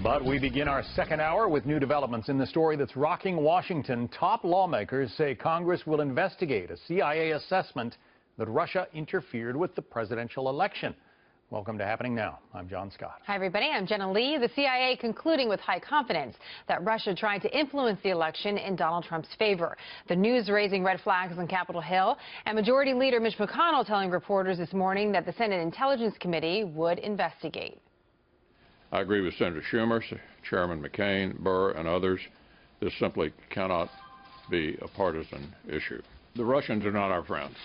But we begin our second hour with new developments in the story that's rocking Washington. Top lawmakers say Congress will investigate a CIA assessment that Russia interfered with the presidential election. Welcome to Happening Now. I'm John Scott. Hi, everybody. I'm Jenna Lee. The CIA concluding with high confidence that Russia tried to influence the election in Donald Trump's favor. The news raising red flags on Capitol Hill, and Majority Leader Mitch McConnell telling reporters this morning that the Senate Intelligence Committee would investigate. I agree with Senator Schumer, Chairman McCain, Burr, and others. This simply cannot be a partisan issue. The Russians are not our friends.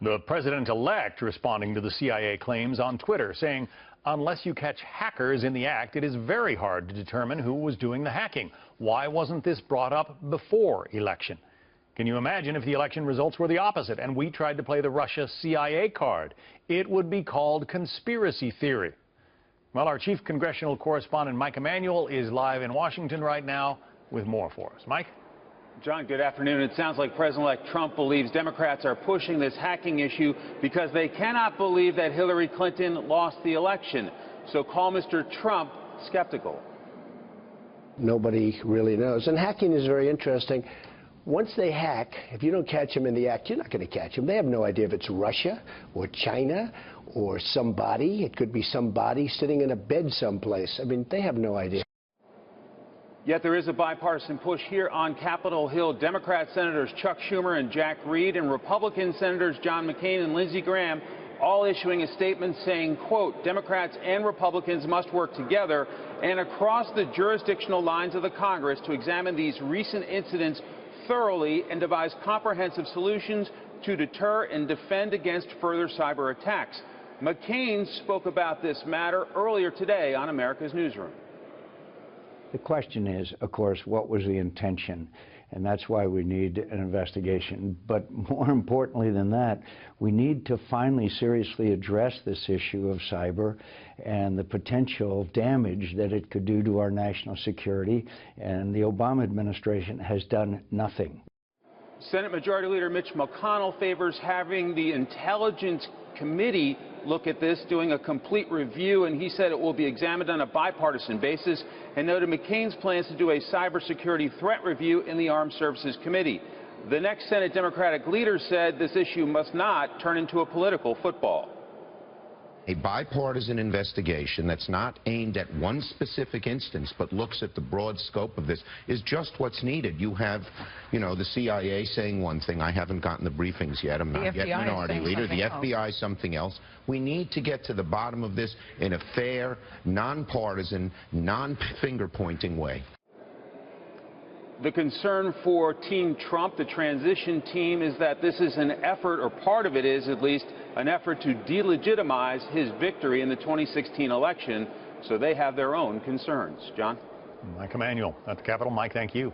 The president-elect responding to the CIA claims on Twitter, saying, unless you catch hackers in the act, it is very hard to determine who was doing the hacking. Why wasn't this brought up before election? Can you imagine if the election results were the opposite and we tried to play the Russia-CIA card? It would be called conspiracy theory. Well, our chief congressional correspondent, Mike Emanuel, is live in Washington right now with more for us. Mike? John, good afternoon. It sounds like President-elect Trump believes Democrats are pushing this hacking issue because they cannot believe that Hillary Clinton lost the election. So call Mr. Trump skeptical. Nobody really knows. And hacking is very interesting. Once they hack, if you don't catch them in the act, you're not going to catch them. They have no idea if it's Russia or China or somebody. It could be somebody sitting in a bed someplace. I mean, they have no idea. Yet there is a bipartisan push here on Capitol Hill. Democrat Senators Chuck Schumer and Jack Reed and Republican Senators John McCain and Lindsey Graham all issuing a statement saying, quote, Democrats and Republicans must work together and across the jurisdictional lines of the Congress to examine these recent incidents thoroughly and devise comprehensive solutions to deter and defend against further cyber attacks. McCain spoke about this matter earlier today on America's Newsroom. The question is, of course, what was the intention? And that's why we need an investigation. But more importantly than that, we need to finally seriously address this issue of cyber and the potential damage that it could do to our national security. And the Obama administration has done nothing. Senate Majority Leader Mitch McConnell favors having the Intelligence Committee look at this, doing a complete review, and he said it will be examined on a bipartisan basis, and noted McCain's plans to do a cybersecurity threat review in the Armed Services Committee. The next Senate Democratic leader said this issue must not turn into a political football. A bipartisan investigation that's not aimed at one specific instance but looks at the broad scope of this is just what's needed. You have, the CIA saying one thing. I haven't gotten the briefings yet. I'm not yet minority leader. The FBI something else. We need to get to the bottom of this in a fair, nonpartisan, non-finger-pointing way. The concern for Team Trump, the transition team, is that this is an effort, or part of it is at least, an effort to delegitimize his victory in the 2016 election, so they have their own concerns. John? Mike Emanuel at the Capitol. Mike, thank you.